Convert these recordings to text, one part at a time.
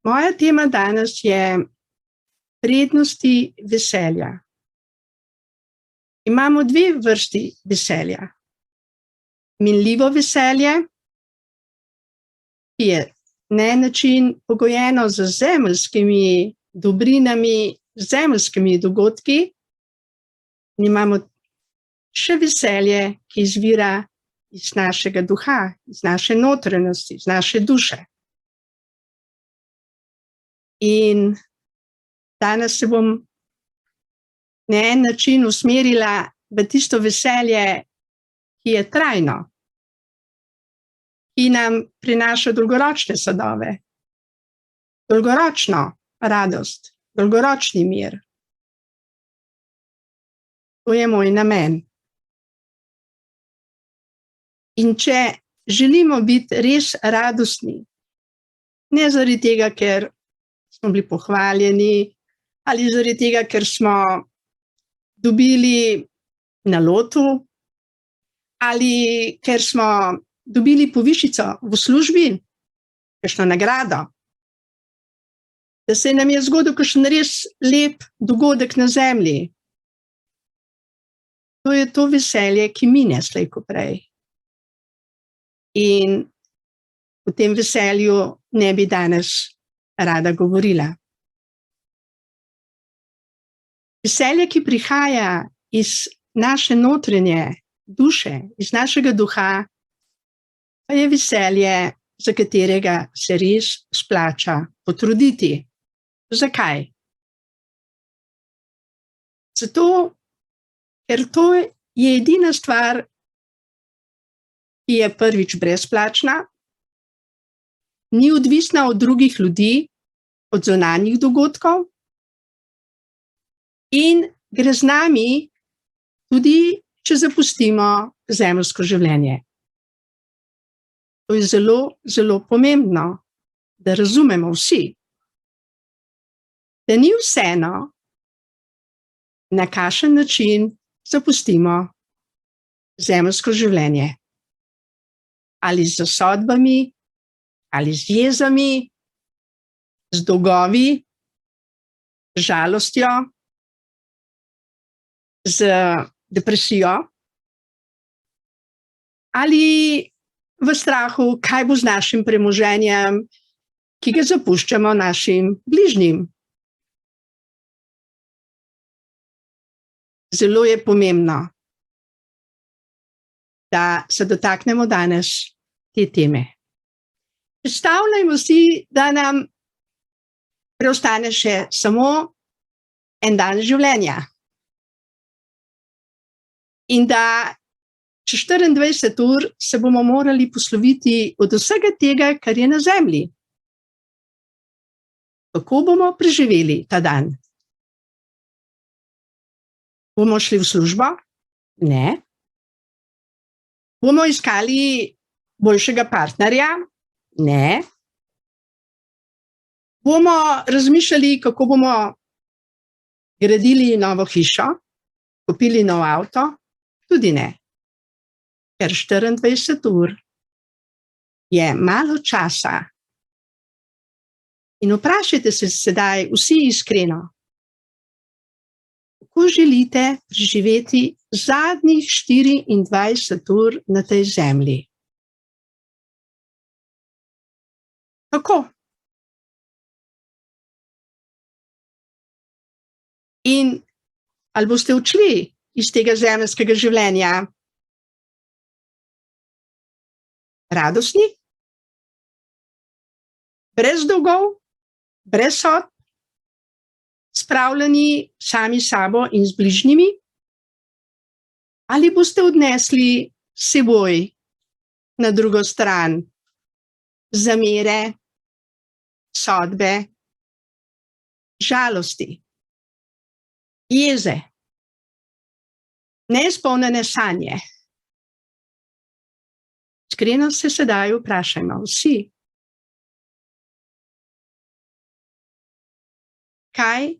Moja tema danes je prednosti veselja. Imamo dve vrsti veselja. Minljivo veselje, ki je na en način pogojeno z zemeljskimi dobrinami, zemeljskimi dogodki. In imamo še veselje, ki izvira iz našega duha, iz naše notranjosti, iz naše duše. In danes se bom na en način usmerila v tisto veselje, ki je trajno, ki nam prinaša dolgoročne sadove, dolgoročno radost, dolgoročni mir. To je moj namen. In če želimo biti res radostni, ne zaradi tega, ker smo bili pohvaljeni, ali zaradi tega, ker smo dobili na lotu, ali ker smo dobili povišico v službi, kakšno nagrado, da se nam je zgodil kakšen res lep dogodek na zemlji. To je to veselje, ki mine slej ko prej. In o tem veselju ne bi danes rada govorila. Veselje, ki prihaja iz naše notranje duše, iz našega duha, pa je veselje, za katerega se res splača potruditi. Zakaj? Zato, ker to je edina stvar, ki je prvič brezplačna, ni odvisna od drugih ljudi, od zunanjih dogodkov in gre z nami tudi, če zapustimo zemeljsko življenje. To je zelo, zelo pomembno, da razumemo vsi, da ni vseeno, na kakšen način zapustimo zemeljsko življenje. Ali z sodbami, ali z jezami, z dolgovi, z žalostjo, z depresijo, ali v strahu, kaj bo z našim premoženjem, ki ga zapuščamo našim bližnjim. Zelo je pomembno, da se dotaknemo danes te teme. Predstavljajmo si, da nam preostane še samo en dan življenja. In da čez 24 ur se bomo morali posloviti od vsega tega, kar je na zemlji. Kako bomo preživeli ta dan? Bomo šli v službo? Ne. Bomo iskali boljšega partnerja? Ne. Bomo razmišljali, kako bomo gradili novo hišo, kupili nov avto? Tudi ne. Ker 24 ur je malo časa. In vprašajte se sedaj vsi iskreno, kako želite preživeti zadnjih 24 ur na tej zemlji? Kako? In ali boste odšli iz tega zemeljskega življenja radostni, brez dolgov, brez sodb, spravljeni sami s sabo in z bližnjimi? Ali boste odnesli s seboj na drugo stran zamere, sodbe, žalosti, jeze, neizpolnjene sanje? Iskreno se sedaj vprašajmo vsi, kaj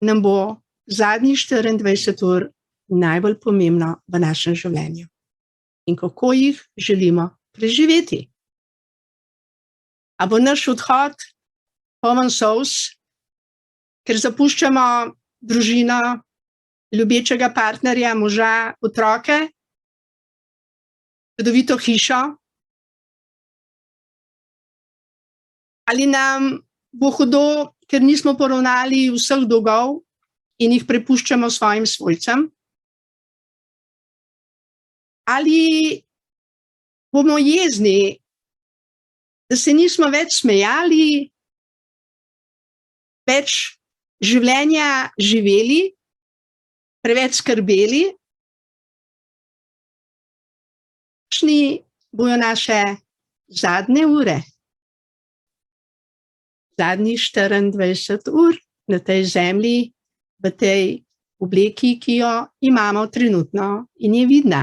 nam bo zadnjih 24 ur najbolj pomembno v našem življenju in kako jih želimo preživeti. A bo naš odhod poln solz, ker zapuščamo družino, ljubečega partnerja, moža, otroke, čudovito hišo. Ali nam bo hudo, ker nismo poravnali vseh dolgov in jih prepuščamo svojim svojcem? Ali bomo jezni, da se nismo več smejali, več življenja živeli, preveč skrbeli? Kakšni bojo naše zadnje ure? Zadnjih 24 ur na tej zemlji, v tej obleki, ki jo imamo trenutno in je vidna.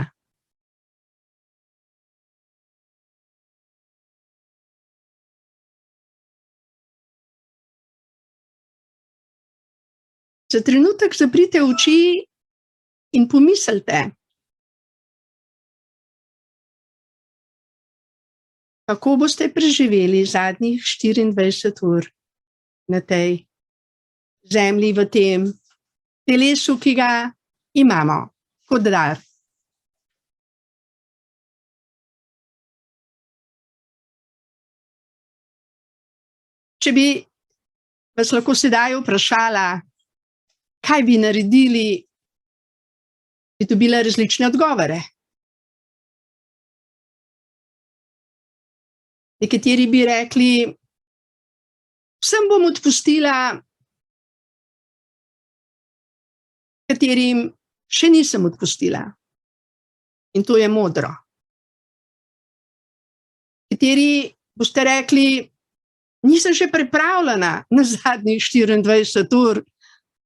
Za trenutek zaprite oči in pomislite, kako boste preživeli zadnjih 24 ur na tej zemlji, v tem telesu, ki ga imamo kot dar. Če bi vas lahko sedaj vprašala, kaj bi naredili, bi dobila različne odgovore. Nekateri bi rekli, vsem bom odpustila, katerim še nisem odpustila. In to je modro. Kateri boste rekli, nisem še pripravljena na zadnjih 24 ur,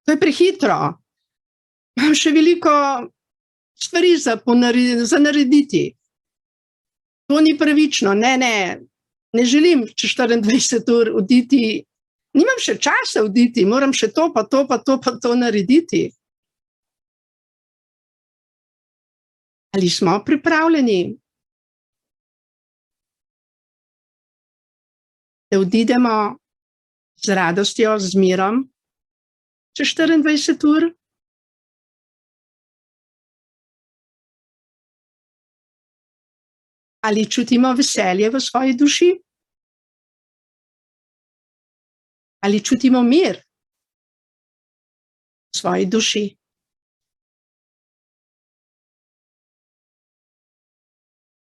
to je prehitro. Imam še veliko stvari za narediti. To ni pravično, ne želim čez 24 ur oditi. Nimam še časa oditi, moram še to pa to pa to pa to narediti. Ali smo pripravljeni, da odidemo z radostjo, z mirom čez 24 ur? Ali čutimo veselje v svoji duši? Ali čutimo mir v svoji duši?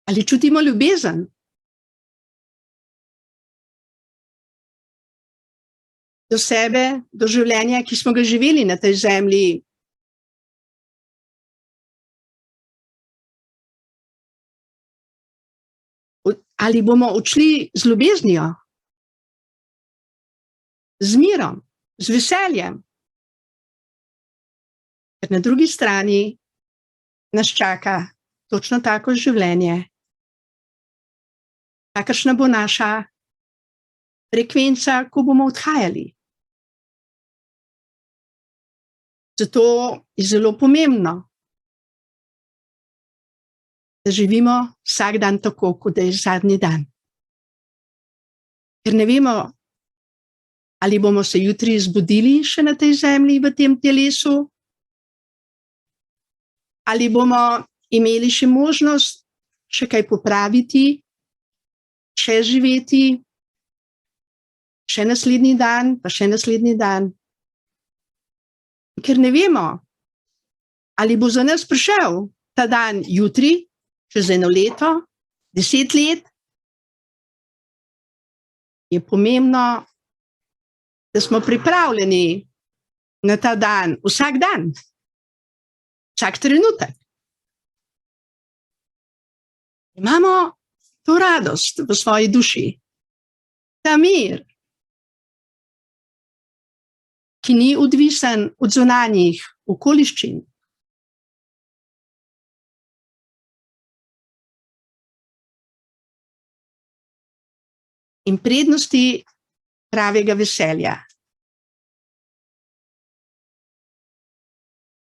Ali čutimo ljubezen? Do sebe, do življenja, ki smo ga živeli na tej zemlji. Ali bomo odšli z ljubeznijo, z mirom, z veseljem? Ker na drugi strani nas čaka točno tako življenje, kakršna bo naša frekvenca, ko bomo odhajali. Zato je zelo pomembno, da živimo vsak dan tako, kot da je zadnji dan. Ker ne vemo, ali bomo se jutri zbudili še na tej zemlji, v tem telesu, ali bomo imeli še možnost še kaj popraviti, še živeti, še naslednji dan, pa še naslednji dan. Ker ne vemo, ali bo za nas prišel ta dan jutri, čez 1 leto, 10 let, je pomembno, da smo pripravljeni na ta dan, vsak dan, vsak trenutek. Imamo to radost v svoji duši, ta mir, ki ni odvisen od zunanjih okoliščin. In prednosti pravega veselja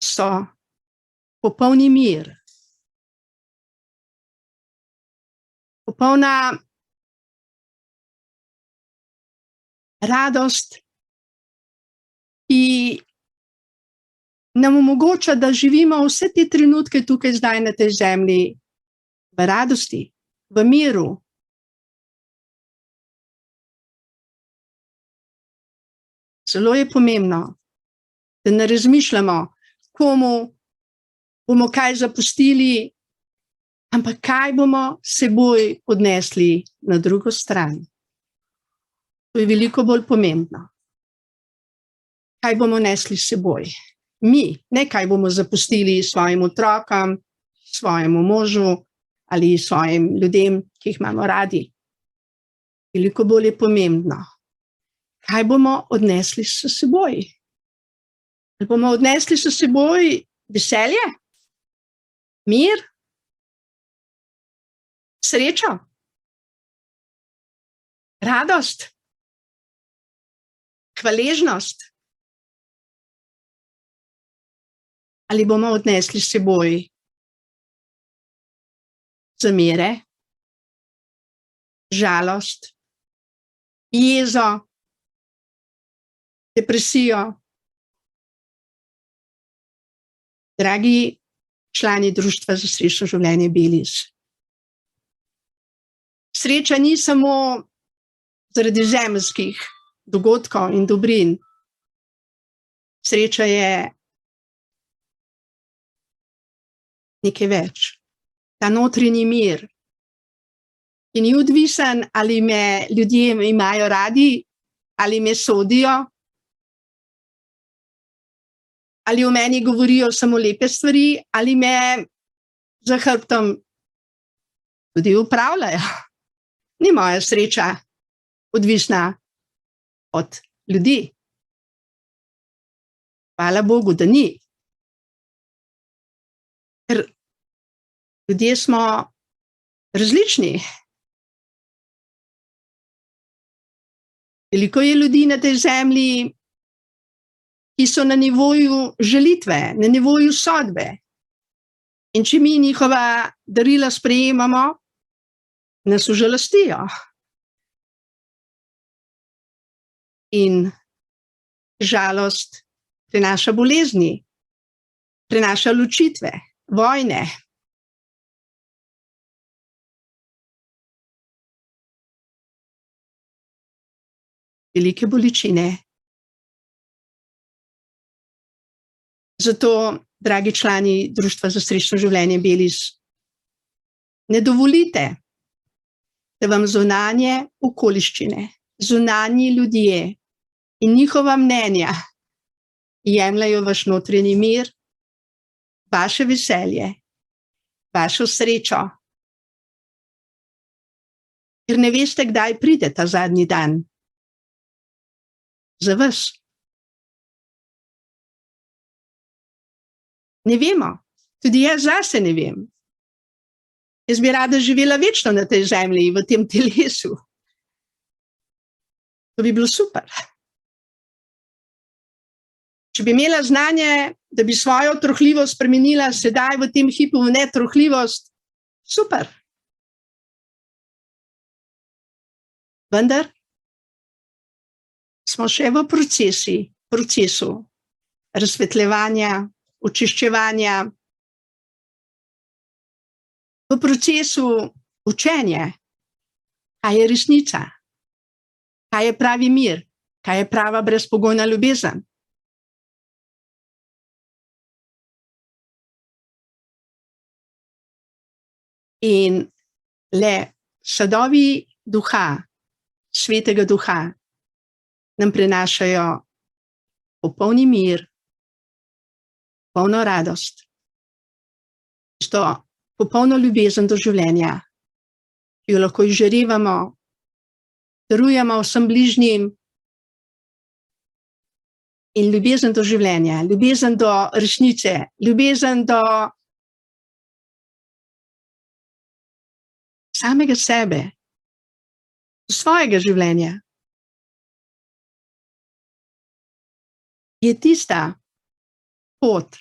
so popolni mir, popolna radost, ki nam omogoča, da živimo vse te trenutke tukaj zdaj na tej zemlji v radosti, v miru. Zelo je pomembno, da ne razmišljamo, komu bomo kaj zapustili, ampak kaj bomo seboj odnesli na drugo stran. To je veliko bolj pomembno. Kaj bomo nesli seboj? Mi, ne kaj bomo zapustili svojim otrokom, svojemu možu ali svojim ljudem, ki jih imamo radi. Veliko bolj je pomembno. Kaj bomo odnesli s seboj? Ali bomo odnesli s seboj veselje, mir, srečo, radost, hvaležnost? Ali bomo odnesli s seboj zamere, žalost, jezo, depresijo? Dragi člani Društva za srečno življenje Belis, sreča ni samo zaradi zemeljskih dogodkov in dobrin. Sreča je nekaj več. Ta notranji mir, ki ni odvisen, ali me ljudje imajo radi, ali me sodijo, ali o meni govorijo samo lepe stvari, ali me za hrbtom tudi upravljajo. Ni moja sreča odvisna od ljudi. Hvala Bogu, da ni. Ker ljudje smo različni. Veliko je ljudi na tej zemlji, ki so na nivoju žalitve, na nivoju sodbe. In če mi njihova darila sprejemamo, nas užalostijo. In žalost prinaša bolezni, prinaša ločitve, vojne. Velike bolečine. Zato, dragi člani Društva za srečno življenje Belis, ne dovolite, da vam zunanje okoliščine, zunanji ljudje in njihova mnenja jemljajo vaš notranji mir, vaše veselje, vašo srečo. Ker ne veste, kdaj pride ta zadnji dan. Za vas. Ne vemo, tudi jaz zase ne vem. Jaz bi rada živela večno na tej zemlji, v tem telesu. To bi bilo super. Če bi imela znanje, da bi svojo trohljivost spremenila sedaj v tem hipu v netrohljivost, super. Vendar smo še v procesu razsvetljevanja, očiščevanja, v procesu učenja, kaj je resnica, kaj je pravi mir, kaj je prava brezpogojna ljubezen. In le sadovi duha, svetega duha, nam prinašajo popolni mir, polno radost, isto popolno ljubezen do življenja, ki jo lahko izžarevamo, darujemo vsem bližnjim, in ljubezen do življenja, ljubezen do resnice, ljubezen do samega sebe, do svojega življenja. Je tista pot,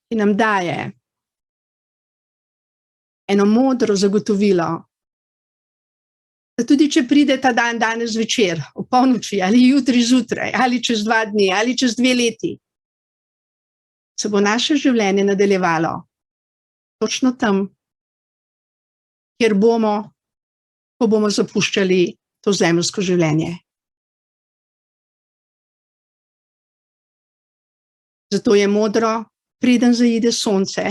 ki nam daje eno modro zagotovilo, da tudi če pride ta dan danes večer, v polnoči, ali jutri zjutraj, ali čez 2 dni, ali čez 2 leti, se bo naše življenje nadaljevalo točno tam, kjer bomo, ko bomo zapuščali to zemeljsko življenje. Zato je modro, preden zaide sonce,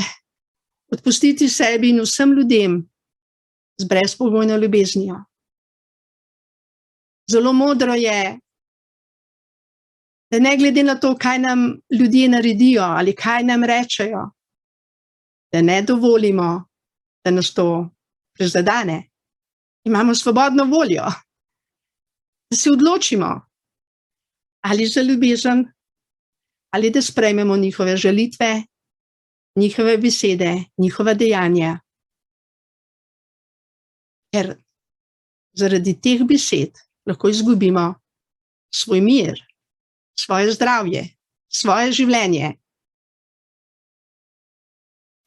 odpustiti sebi in vsem ljudem z brezpogojno ljubeznijo. Zelo modro je, da ne glede na to, kaj nam ljudje naredijo ali kaj nam rečejo, da ne dovolimo, da nas to prizadene. Imamo svobodno voljo, da se odločimo ali za ljubezen, ali da sprejmemo njihove žalitve, njihove besede, njihova dejanja. Ker zaradi teh besed lahko izgubimo svoj mir, svoje zdravje, svoje življenje.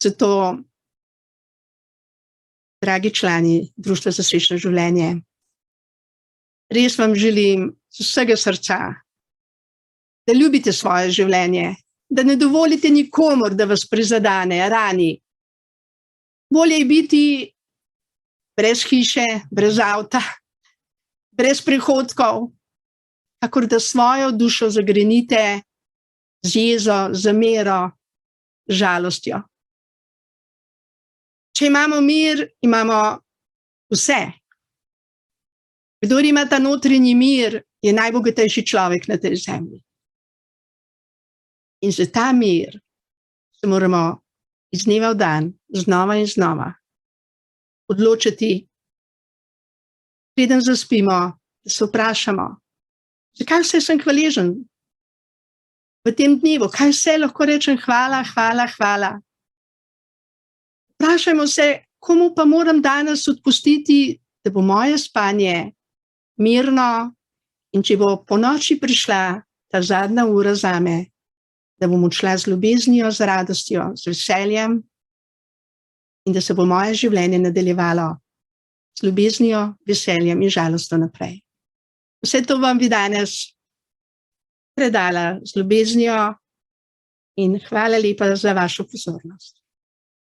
Zato, dragi člani Društva za srečno življenje, res vam želim z vsega srca, da ljubite svoje življenje, da ne dovolite nikomur, da vas prizadene, rani. Bolje je biti brez hiše, brez avta, brez prihodkov, kakor da svojo dušo zagrenite z jezo, zamero, žalostjo. Če imamo mir, imamo vse. Kdor ima ta notranji mir, je najbogatejši človek na tej zemlji. In za ta mir se moramo iz dneva v dan, znova in znova, odločiti, preden zaspimo, da se vprašamo, zakaj vse sem hvaležen v tem dnevu, kaj vse lahko rečem hvala, hvala, hvala. Vprašajmo se, komu pa moram danes odpustiti, da bo moje spanje mirno in če bo po noči prišla ta zadnja ura zame, da bom odšla z ljubeznijo, z radostjo, z veseljem in da se bo moje življenje nadaljevalo z ljubeznijo, veseljem in žalostjo naprej. Vse to vam bi danes predala z ljubeznijo in hvala lepa za vašo pozornost.